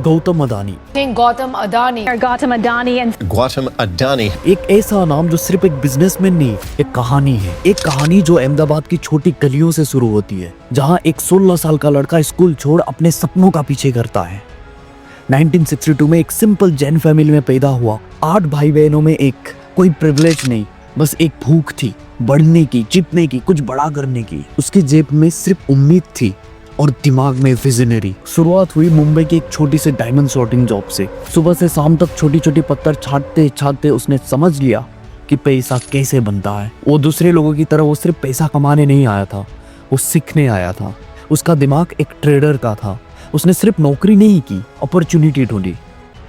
Gautam Adani. Gautam Adani. एक ऐसा नाम जो सिर्फ एक बिजनेसमैन नहीं, एक कहानी है। एक कहानी जो अहमदाबाद की छोटी गलियों से शुरू होती है, जहां एक 16 साल का लड़का स्कूल छोड़ अपने सपनों का पीछे करता है। 1962 में एक सिंपल जैन फैमिली में पैदा हुआ। 8 भाई बहनों में एक, कोई प्रिविलेज नहीं, बस एक भूख थी बढ़ने की, जीतने की, कुछ बड़ा करने की। उसकी जेब में सिर्फ उम्मीद थी और दिमाग में विजनरी। शुरुआत हुई मुंबई की एक छोटी सी डायमंड सॉर्टिंग जॉब से। सुबह से शाम तक छोटी छोटी पत्थर छाटते छाटते उसने समझ लिया कि पैसा कैसे बनता है। वो दूसरे लोगों की तरह वो सिर्फ पैसा कमाने नहीं आया था, वो सीखने आया था। उसका दिमाग एक ट्रेडर का था। उसने सिर्फ नौकरी नहीं की, अपॉर्चुनिटी ढूंढी।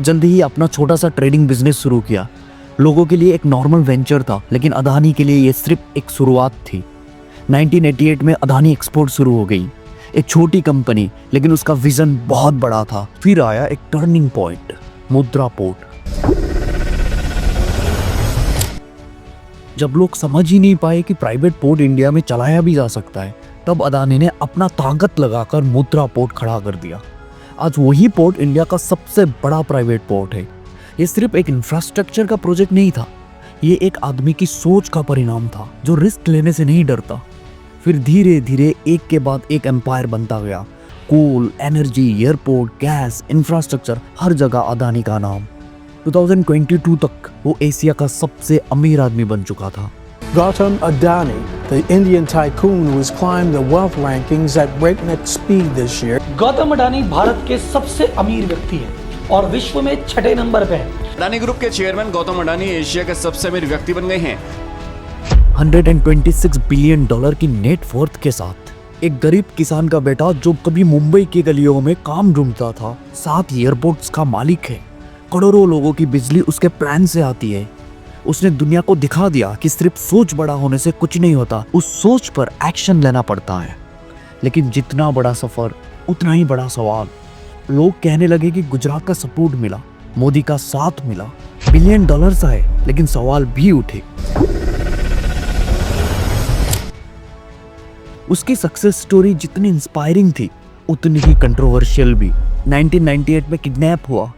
जल्दी ही अपना छोटा सा ट्रेडिंग बिजनेस शुरू किया। लोगों के लिए एक नॉर्मल वेंचर था, लेकिन अदानी के लिए ये सिर्फ एक शुरुआत थी। 1988 में अदानी एक्सपोर्ट शुरू हो गई। एक छोटी कंपनी, लेकिन उसका विजन बहुत बड़ा था। फिर आया एक टर्निंग पॉइंट, मुद्रा पोर्ट। जब लोग समझ ही नहीं पाए कि प्राइवेट पोर्ट इंडिया में चलाया भी जा सकता है, तब अदानी ने अपना ताकत लगाकर मुद्रा पोर्ट खड़ा कर दिया। आज वही पोर्ट इंडिया का सबसे बड़ा प्राइवेट पोर्ट है। ये सिर्फ एक इंफ्रास्ट्रक्चर का प्रोजेक्ट नहीं था, ये एक आदमी की सोच का परिणाम था जो रिस्क लेने से नहीं डरता। फिर धीरे धीरे एक के बाद एक एम्पायर बनता गया। कोल, एनर्जी, एयरपोर्ट, गैस, इंफ्रास्ट्रक्चर, हर जगह अदानी का नाम। 2022 तक वो एशिया का सबसे अमीर आदमी बन चुका था। Gautam Adani, the Indian tycoon who has climbed the wealth rankings at breakneck speed this year. Gautam Adani Bharat के सबसे अमीर व्यक्ति हैं और विश्व में 6ठे नंबर पे हैं। अडानी ग्रुप के चेयरमैन गौतम अडानी एशिया के सबसे अमीर व्यक्ति बन गए हैं। $126 बिलियन की नेट वर्थ के साथ। एक गरीब किसान का बेटा जो कभी मुंबई की गलियों में काम ढूंढता था, 7 एयरपोर्ट्स का मालिक है। करोड़ों लोगों की बिजली उसके प्लान से आती है। उसने दुनिया को दिखा दिया कि सिर्फ सोच बड़ा होने से कुछ नहीं होता, उस सोच पर एक्शन लेना पड़ता है। लेकिन जितना बड़ा सफर उतना ही बड़ा सवाल। लोग कहने लगे कि गुजरात का सपोर्ट मिला, मोदी का साथ मिला, बिलियन डॉलर्स आए, लेकिन सवाल भी उठे। उसकी सक्सेस स्टोरी जितनी इंस्पायरिंग थी, उतनी ही कंट्रोवर्शियल भी। 1998 में किडनैप हुआ।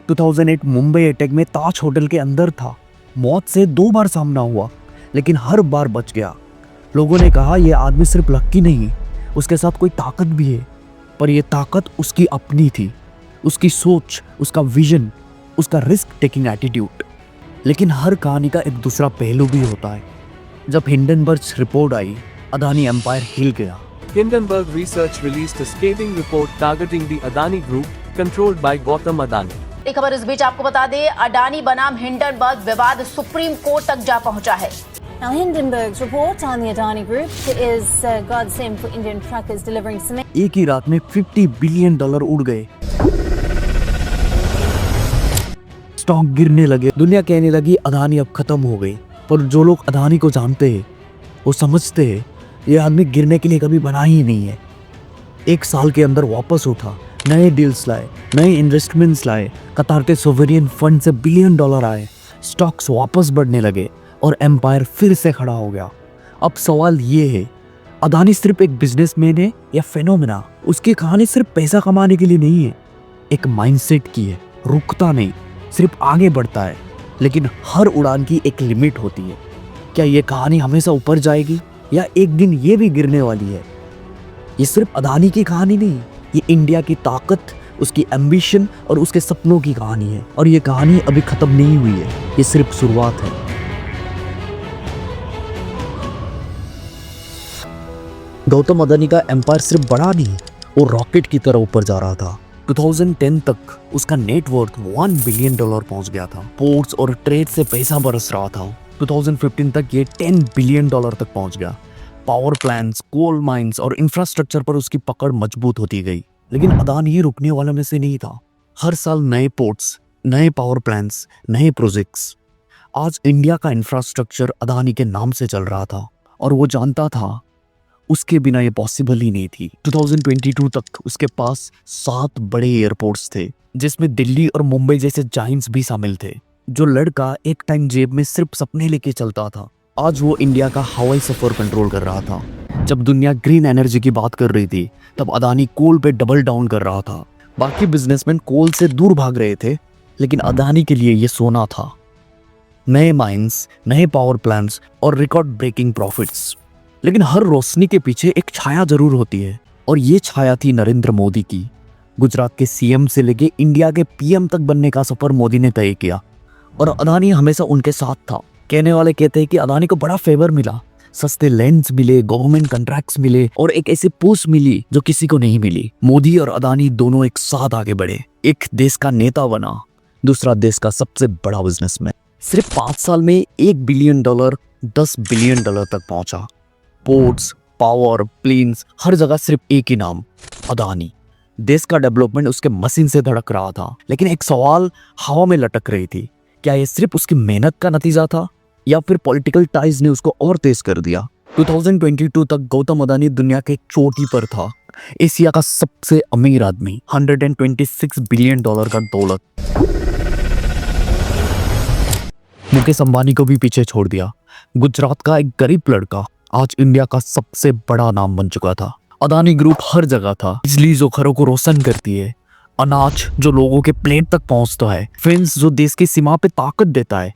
2008 मुंबई अटैक में ताज होटल के अंदर था। मौत से 2 बार सामना हुआ, लेकिन हर बार बच गया। लोगों ने कहा यह आदमी सिर्फ लक्की नहीं, उसके साथ कोई ताकत भी है। पर यह ताकत उसकी अपनी थी, उसकी सोच, उसका विजन, उसका रिस्क टेकिंग एटीट्यूड। लेकिन हर कहानी का एक दूसरा पहलू भी होता है। जब हिंडनबर्ग रिपोर्ट आई, अदानी एम्पायर हिल गया। Hindenburg Research released a scathing report targeting the Adani Group, controlled by Gautam Adani. एक खबर इस बीच आपको बता दें, अडानी बनाम हिंडनबर्ग विवाद सुप्रीम कोर्ट तक जा पहुंचा है। Now Hindenburg's report on the Adani Group is godsend for Indian truckers delivering cement. एक ही रात में $50 बिलियन उड़ गए। स्टॉक गिरने लगे। दुनिया कहने लगी अदानी अब खत्म हो गई। पर जो लोग अदानी को जानते हैं, वो समझते हैं ये आदमी गिरने के लिए कभी बना ही नहीं है। 1 साल के अंदर वापस उठा, नए डील्स लाए, नए इन्वेस्टमेंट्स लाए, कतार के सोवरियन फंड से $बिलियन आए, स्टॉक्स वापस बढ़ने लगे और एम्पायर फिर से खड़ा हो गया। अब सवाल ये है, अदानी सिर्फ एक बिजनेसमैन है या फेनोमेना? उसकी कहानी सिर्फ पैसा कमाने के लिए नहीं है, एक माइंडसेट की है। रुकता नहीं, सिर्फ आगे बढ़ता है। लेकिन हर उड़ान की एक लिमिट होती है। क्या ये कहानी हमेशा ऊपर जाएगी या एक दिन ये भी गिरने वाली है? ये सिर्फ अदानी की कहानी नहीं, ये इंडिया की ताकत, उसकी एम्बिशन और उसके सपनों की कहानी है। और ये कहानी अभी खत्म नहीं हुई है, ये सिर्फ शुरुआत है। गौतम अदानी का एम्पायर सिर्फ बड़ा नहीं, वो रॉकेट की तरह ऊपर जा रहा था। 2010 तक उसका नेटवर्थ $1 बिलियन पहुंच गया था। पोर्ट्स और ट्रेड से पैसा बरस रहा था। 2015 तक ये $10 बिलियन तक पहुंच गया। पावर प्लांट्स, कोल माइंस और इंफ्रास्ट्रक्चर पर उसकी पकड़ मजबूत होती गई। लेकिन अदानी ये रुकने वाला में से नहीं था। हर साल नए पोर्ट्स, नए पावर प्लांट्स, नए प्रोजेक्ट्स। आज इंडिया का इंफ्रास्ट्रक्चर अदानी के नाम से चल रहा था और वो जानता था उसके बिना ये पॉसिबल ही नहीं थी। 2022 तक उसके पास 7 बड़े एयरपोर्ट्स थे, जिसमें दिल्ली और मुंबई जैसे जायंट्स भी शामिल थे। जो लड़का एक टाइम जेब में सिर्फ सपने लेके चलता था, आज वो इंडिया का हवाई सफर कंट्रोल कर रहा था। जब दुनिया ग्रीन एनर्जी की बात कर रही थी, तब अदानी कोल पे डबल डाउन कर रहा था। बाकी बिजनेसमैन कोल से दूर भाग रहे थे, लेकिन अदानी के लिए ये सोना था। नए माइंस, नए पावर प्लांट्स और रिकॉर्ड ब्रेकिंग प्रॉफिट्स। लेकिन हर रोशनी के पीछे एक छाया जरूर होती है, और ये छाया थी नरेंद्र मोदी की। गुजरात के सीएम से लेके इंडिया के पीएम तक बनने का सफर मोदी ने तय किया, और अदानी हमेशा उनके साथ था। कहने वाले कहते हैं कि अदानी को बड़ा फेवर मिला, सस्ते लैंड्स मिले, गवर्नमेंट कॉन्ट्रैक्ट्स मिले और एक ऐसी पोस्ट मिली जो किसी को नहीं मिली। मोदी और अदानी दोनों एक साथ आगे बढ़े, एक देश का नेता बना, दूसरा देश का सबसे बड़ा बिजनेसमैन। सिर्फ 5 साल में $1 बिलियन 10 बिलियन तक पहुंचा। पोर्ट्स, पावर, प्लेन्स, हर जगह सिर्फ एक ही नाम, अदानी। देश का डेवलपमेंट उसके मशीन से धड़क रहा था। लेकिन एक सवाल हवा में लटक रही थी, क्या ये सिर्फ उसकी मेहनत का नतीजा था या फिर पॉलिटिकल टाइज ने उसको और तेज कर दिया? 2022 तक गौतम अदानी दुनिया के चोटी पर था, एशिया का सबसे अमीर आदमी, $126 बिलियन का दौलत। मुकेश अंबानी को भी पीछे छोड़ दिया। गुजरात का एक गरीब लड़का आज इंडिया का सबसे बड़ा नाम बन चुका था। अदानी ग्रुप हर जगह था। बिजली जो घरों को रोशन करती है, अनाज जो लोगों के प्लेट तक पहुंचता है, डिफेंस जो देश की सीमा पे ताकत देता है,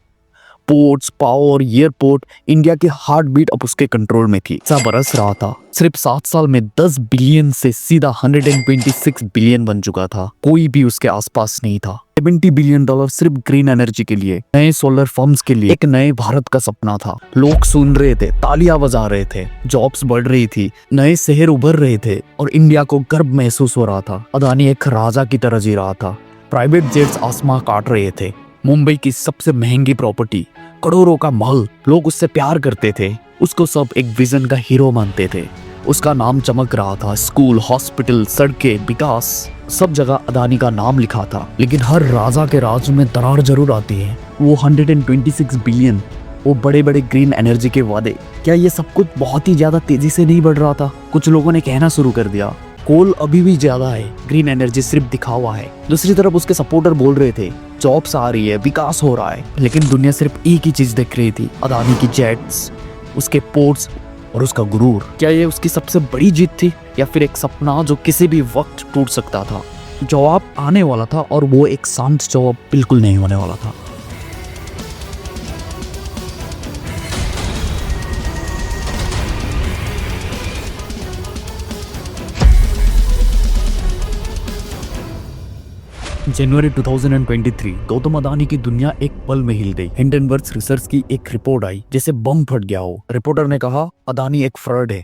पोर्ट्स, पावर, एयरपोर्ट, इंडिया की हार्ट बीट अब उसके कंट्रोल में थी। सा बरस रहा था। सिर्फ 7 साल में 10 बिलियन से सीधा 126 बिलियन बन चुका था। कोई भी उसके आसपास नहीं था। $70 बिलियन सिर्फ ग्रीन एनर्जी के लिए, नए सोलर फर्म्स के लिए, एक नए भारत का सपना था। लोग सुन रहे थे, तालियां बजा रहे थे, जॉब्स बढ़ रही थी, नए शहर उभर रहे थे और इंडिया को गर्व महसूस हो रहा था। अदानी एक राजा की तरह जी रहा था। प्राइवेट जेट्स आसमां काट रहे थे। मुंबई की सबसे महंगी प्रॉपर्टी, करोड़ों का महल, लोग उससे प्यार करते थे। उसको सब एक विजन का हीरो मानते थे। उसका नाम चमक रहा था। स्कूल, हॉस्पिटल, सड़कें, विकास, सब जगह अदानी का नाम लिखा था। लेकिन हर राजा के राज में दरार जरूर आती है। वो 126 बिलियन, वो बड़े बड़े ग्रीन एनर्जी के वादे, क्या ये सब कुछ बहुत ही ज्यादा तेजी से नहीं बढ़ रहा था? कुछ लोगों ने कहना शुरू कर दिया, कोल अभी भी ज्यादा है, ग्रीन एनर्जी सिर्फ दिखावा है। दूसरी तरफ उसके सपोर्टर बोल रहे थे, जॉब्स आ रही है, विकास हो रहा है। लेकिन दुनिया सिर्फ एक ही चीज देख रही थी, अदानी की जेट्स, उसके पोर्ट्स और उसका गुरूर। क्या ये उसकी सबसे बड़ी जीत थी या फिर एक सपना जो किसी भी वक्त टूट सकता था? जवाब आने वाला था, और वो एक शांत जवाब बिल्कुल नहीं होने वाला था। जनवरी 2023 गौतम अदानी की दुनिया एक पल में हिल गई। हिंडनबर्ग रिसर्च की एक रिपोर्ट आई जैसे बम फट गया हो। रिपोर्टर ने कहा, अदानी एक फ्रॉड है,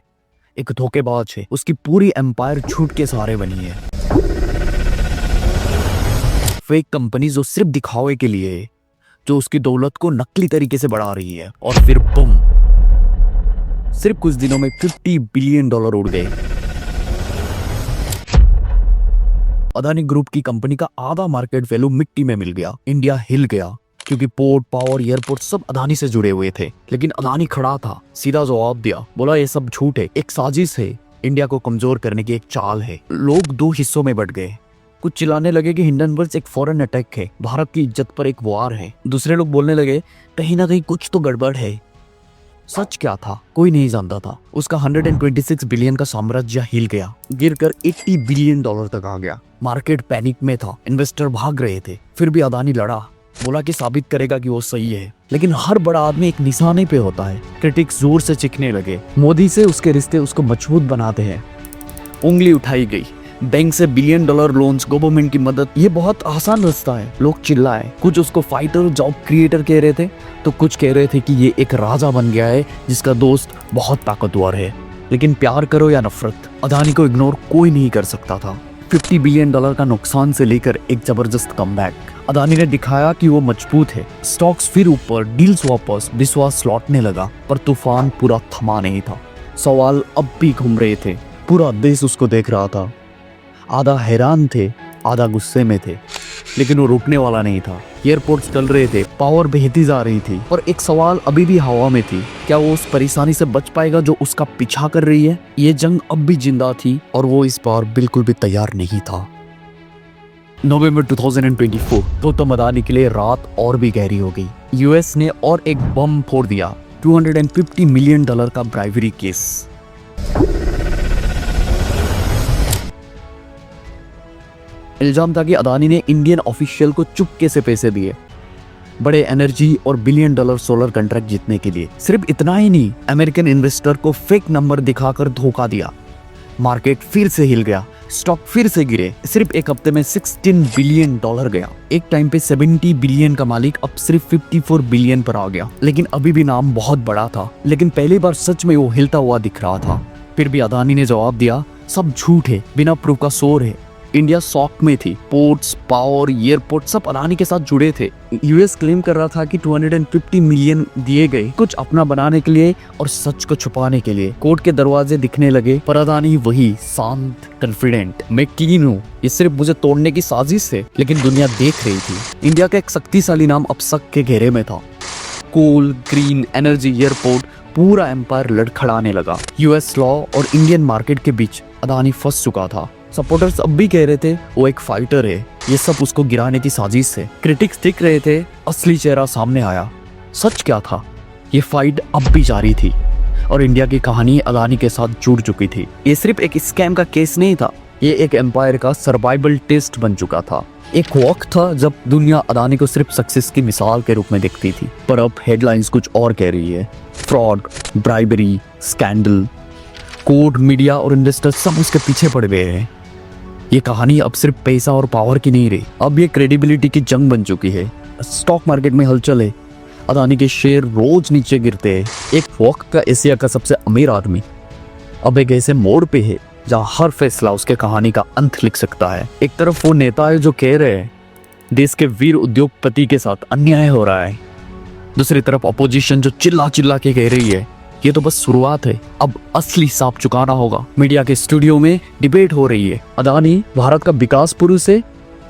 एक धोखेबाज है, उसकी पूरी एम्पायर झूठ के सहारे बनी है। फेक कंपनी जो सिर्फ दिखावे के लिए है, जो उसकी दौलत को नकली तरीके से बढ़ा रही है। और फिर बम, सिर्फ कुछ दिनों में $50 बिलियन उड़ गए। अदानी ग्रुप की कंपनी का आधा मार्केट वैल्यू मिट्टी में मिल गया। इंडिया हिल गया क्योंकि पोर्ट, पावर, एयरपोर्ट सब अदानी से जुड़े हुए थे। लेकिन अदानी खड़ा था, सीधा जवाब दिया, बोला ये सब झूठ है, एक साजिश है, इंडिया को कमजोर करने की एक चाल है। लोग 2 हिस्सों में बट गए। कुछ चिल्लाने लगे कि हिंडनबर्ग एक फॉरेन अटैक है, भारत की इज्जत पर एक वार है। दूसरे लोग बोलने लगे कहीं ना कहीं कुछ तो गड़बड़ है। सच क्या था कोई नहीं जानता था। उसका 126 बिलियन का साम्राज्य हिल गया, गिरकर $80 बिलियन तक आ गया। मार्केट पैनिक में था, इन्वेस्टर भाग रहे थे। फिर भी अदानी लड़ा, बोला कि साबित करेगा कि वो सही है। लेकिन हर बड़ा आदमी एक निशाने पे होता है। क्रिटिक्स जोर से चिखने लगे। मोदी से उसके रिश्ते उसको मजबूत बनाते हैं। उंगली उठाई गई, बैंक से $1 बिलियन लोन्स, गवर्नमेंट की मदद, ये बहुत आसान रास्ता है। लोग चिल्लाए, कुछ उसको फाइटर, जॉब क्रिएटर कह रहे थे, तो कुछ कह रहे थे कि ये एक राजा बन गया है जिसका दोस्त बहुत ताकतवर है। लेकिन प्यार करो या नफरत, अदानी को इग्नोर कोई नहीं कर सकता था। $50 बिलियन का नुकसान से लेकर एक जबरदस्त कमबैक। अदानी ने दिखाया कि वो मजबूत है। स्टॉक्स फिर ऊपर, डील्स वापस, विश्वास लौटने लगा। पर तूफान पूरा थमा नहीं था। सवाल अब भी घूम रहे थे। पूरा देश उसको देख रहा था। आधा हैरान थे, आधा गुस्से में थे, लेकिन वो रुकने वाला नहीं था। एयरपोर्ट्स चल रहे थे, पावर बहती जा रही थी, और एक सवाल अभी भी हवा में थी, क्या वो उस परेशानी से बच पाएगा जो उसका पीछा कर रही है? ये जंग अब भी जिंदा थी और वो इस बार बिल्कुल भी तैयार नहीं था। नवंबर 2024 गौतम अदानी के लिए रात और भी गहरी हो गई। यूएस ने और एक बम फोड़ दिया, $250 मिलियन का ब्राइवरी केस। इल्जाम था कि अदानी ने इंडियन ऑफिशियल को चुपके से पैसे दिए बड़े एनर्जी और $1 बिलियन सोलर कॉन्ट्रैक्ट जीतने के लिए। सिर्फ इतना ही नहीं, अमेरिकन इन्वेस्टर को फेक नंबर दिखाकर धोखा दिया। मार्केट फिर से हिल गया, स्टॉक फिर से गिरे। सिर्फ एक हफ्ते में $16 बिलियन गया। एक टाइम पे 70 बिलियन का मालिक अब सिर्फ 54 बिलियन पर आ गया। लेकिन अभी भी नाम बहुत बड़ा था, लेकिन पहली बार सच में वो हिलता हुआ दिख रहा था। फिर भी अदानी ने जवाब दिया, सब झूठ है, बिना प्रूफ का शोर है। इंडिया शॉक में थी। पोर्ट्स, पावर, एयरपोर्ट सब अदानी के साथ जुड़े थे। यूएस क्लेम कर रहा था कि 250 मिलियन दिए गए कुछ अपना बनाने के लिए और सच को छुपाने के लिए। कोर्ट के दरवाजे दिखने लगे, पर अदानी वही शांत, कॉन्फिडेंट, मैं कीन हूँ, ये सिर्फ मुझे तोड़ने की साजिश है। लेकिन दुनिया देख रही थी। इंडिया का एक शक्तिशाली नाम अब शक के घेरे में था। कोल, ग्रीन एनर्जी, एयरपोर्ट, पूरा एम्पायर लड़खड़ाने लगा। यूएस लॉ और इंडियन मार्केट के बीच अदानी फंस चुका था। सपोर्टर्स अब भी कह रहे थे वो एक फाइटर है, ये सब उसको गिराने की साजिश है। क्रिटिक्स दिख रहे थे, असली चेहरा सामने आया। सच क्या था? ये फाइट अब भी जारी थी और इंडिया की कहानी अदानी के साथ जुड़ चुकी थी। ये सिर्फ एक स्कैम का केस नहीं था, ये एक एम्पायर का सर्वाइवल टेस्ट बन चुका था। एक वक्त था जब दुनिया अदानी को सिर्फ सक्सेस की मिसाल के रूप में देखती थी, पर अब हेडलाइंस कुछ और कह रही है। Fraud, bribery, scandal, court, media और इन्वेस्टर सब उसके पीछे पड़ गए हैं। ये कहानी अब सिर्फ पैसा और पावर की नहीं रही, अब ये क्रेडिबिलिटी की जंग बन चुकी है। स्टॉक मार्केट में हलचल है, अदानी के शेयर रोज नीचे गिरते हैं। एक वक्त का एशिया का सबसे अमीर आदमी अब एक ऐसे मोड़ पे है जहां हर फैसला उसके कहानी का अंत लिख सकता है। एक तरफ वो नेता है जो कह रहे हैं देश के वीर उद्योगपति के साथ अन्याय हो रहा है, दूसरी तरफ अपोजिशन जो चिल्ला चिल्ला के कह रही है ये तो बस शुरुआत है, अब असली हिसाब चुकाना होगा। मीडिया के स्टूडियो में डिबेट हो रही है, अदानी भारत का विकास पुरुष है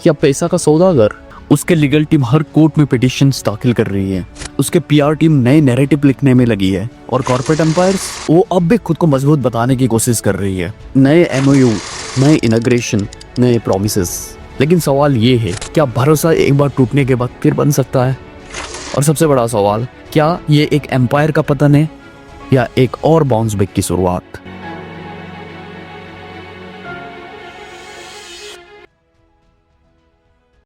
या पैसा का सौदागर। उसके लीगल टीम हर कोर्ट में पिटिशंस दाखिल कर रही है, उसके पीआर टीम नए नैरेटिव लिखने में लगी है और कॉर्पोरेट एम्पायर्स वो अब भी खुद को मजबूत बताने की कोशिश कर रही है। नए एमओयू, नए इनॉग्रेशन, नए प्रॉमिसेस। लेकिन सवाल ये है, क्या भरोसा एक बार टूटने के बाद फिर बन सकता है? और सबसे बड़ा सवाल, क्या ये एक एम्पायर का पतन है या एक और बाउंस बैक की शुरुआत?